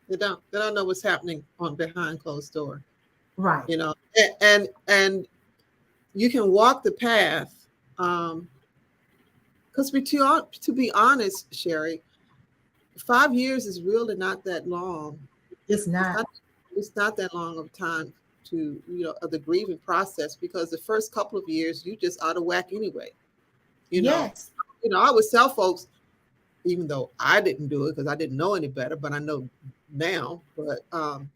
they don't know what's happening on behind closed door. Right. And you can walk the path. Because to be honest, Sherry, 5 years is really not that long. It's It's not. not it's not that long of time to of the grieving process, because the first couple of years you just out of whack anyway. You know, Yes. I would tell folks, even though I didn't do it because I didn't know any better, but I know now. But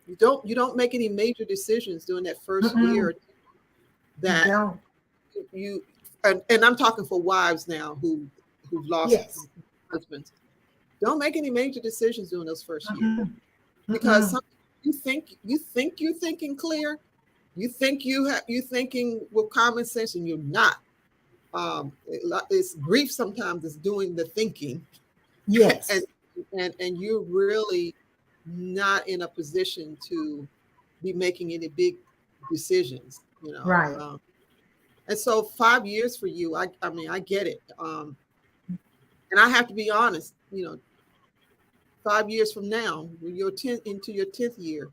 you don't make any major decisions during that first Mm-mm, year you that don't. you and I'm talking for wives now who've lost Yes. husbands. Don't make any major decisions during those first years. Mm-mm. because Mm-mm. you think you're thinking clear, you thinking with common sense, and you're not. It's grief sometimes is doing the thinking, and Yes. and you're really not in a position to be making any big decisions, Right. and so 5 years for you, I mean, I get it, and I have to be honest, 5 years from now, when you're into your 10th year,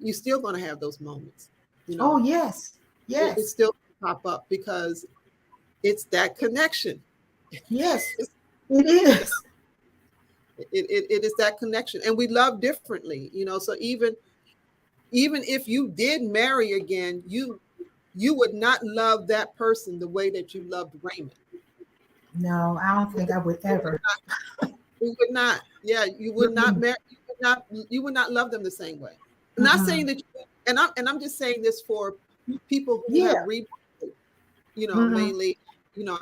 you're still going to have those moments. You Oh, know, yes. it's Yes. still gonna pop up because it's that connection. Yes. It's, It is. it is that connection, and we love differently. So even if you did marry again, you would not love that person the way that you loved Raymond. No, I don't think I would ever. You would not. Yeah, you would not Mm-mm. marry. You would not love them the same way. I'm not saying Mm-mm. that, and I'm just saying this for people who have Yeah. Hmm. mainly,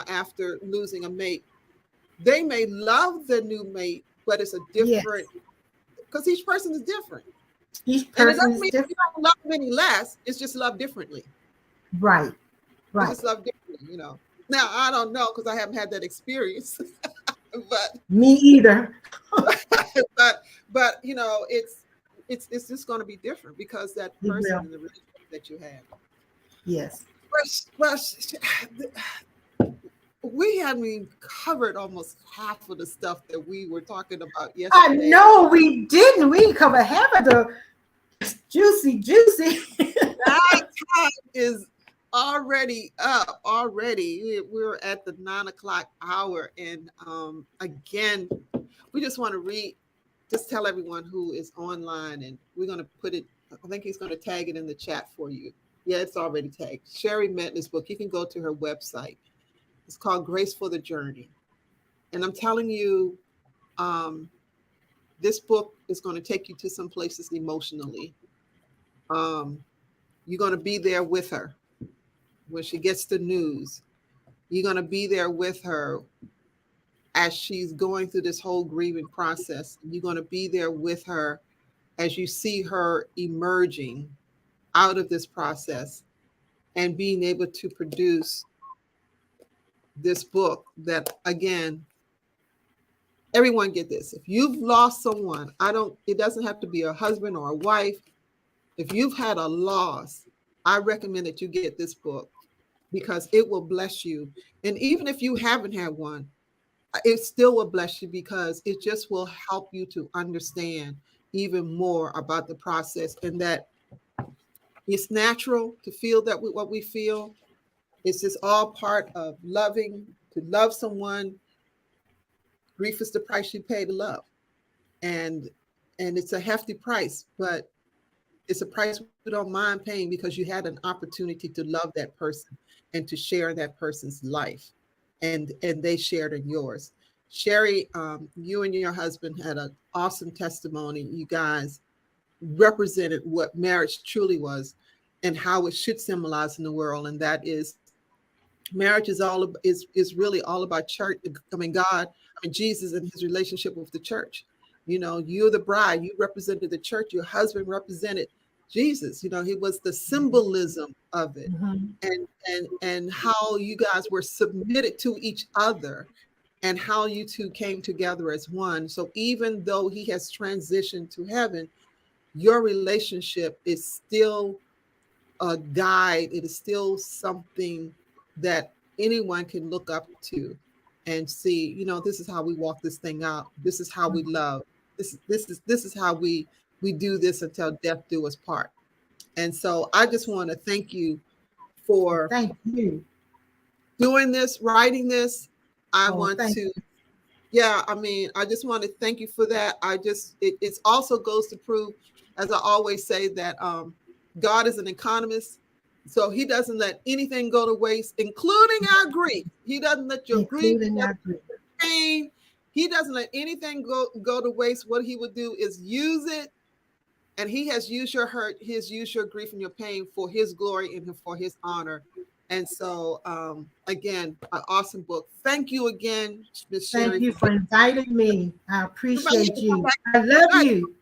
after losing a mate. They may love the new mate, but it's a different, Yes. because each person is different. Each And it person doesn't is mean you different. don't love them any less. It's just love differently. Right. It's Right. just love differently. Now I don't know because I haven't had that experience, but Me either. but it's just going to be different because that It person will. in the relationship that you have. Yes. Well, we haven't even covered almost half of the stuff that we were talking about I yesterday. know we didn't. We didn't cover half of the juicy, juicy. That time is already up. Already, we're at the 9 o'clock hour, and again, we just want to just tell everyone who is online, and we're going to put it. I think he's going to tag it in the chat for you. Yeah, it's already tagged. Sherry Medley's book. You can go to her website. It's called Grace for the Journey, and I'm telling you, um, this book is going to take you to some places emotionally. Um, you're going to be there with her when she gets the news. You're going to be there with her as she's going through this whole grieving process. You're going to be there with her as you see her emerging out of this process and being able to produce this book that, again, everyone get this. If you've lost someone, it doesn't have to be a husband or a wife. If you've had a loss, I recommend that you get this book because it will bless you. And even if you haven't had one, it still will bless you because it just will help you to understand even more about the process, and that it's natural to feel what we feel. It's just all part of loving. To love someone, grief is the price you pay to love, and it's a hefty price, but it's a price we don't mind paying because you had an opportunity to love that person and to share in that person's life, and they shared in yours. Sherry, you and your husband had an awesome testimony. You guys represented what marriage truly was and how it should symbolize in the world, and that is marriage is really all about church. I mean, God, I mean, Jesus and his relationship with the church. You're the bride, you represented the church, your husband represented Jesus. He was the symbolism of it, Mhm. and how you guys were submitted to each other, and how you two came together as one. So even though he has transitioned to heaven, your relationship is still a guide. It is still something that anyone can look up to and see, this is how we walk this thing out. This is how we love. This is how we do this until death do us part. And so I just want to thank you for Thank you. doing this, writing this. I Oh, want thank to, you. yeah, I mean, I just want to thank you for that. It also goes to prove, as I always say, that God is an economist. So he doesn't let anything go to waste, including our grief. He doesn't let your grief, he Including doesn't our group. let your pain. He doesn't let anything go to waste. What he would do is use it. And he has used your hurt, he has used your grief and your pain for his glory and for his honor. And so, again, an awesome book. Thank you again, Miss Thank Sherry, you for for being. inviting me. I Everybody, appreciate you. I love right. you.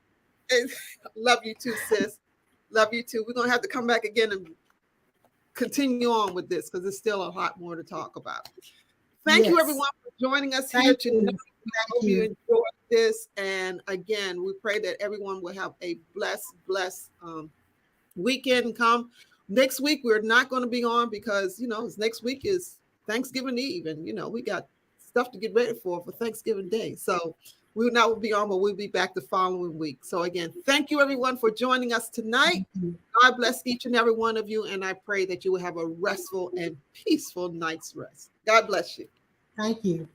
Love you too, sis. Love you too. We're gonna have to come back again and continue on with this because there's still a lot more to talk about. Thank you, Yes. everyone, for joining us here Thank tonight. you. We Thank hope you you. enjoyed this. And again, we pray that everyone will have a blessed weekend come. Next week, we're not going to be on because, next week is Thanksgiving Eve. And, we got stuff to get ready for Thanksgiving Day. So we will not be on, but we'll be back the following week. So again, thank you, everyone, for joining us tonight. Thank you. God bless each and every one of you. And I pray that you will have a restful and peaceful night's rest. God bless you. Thank you.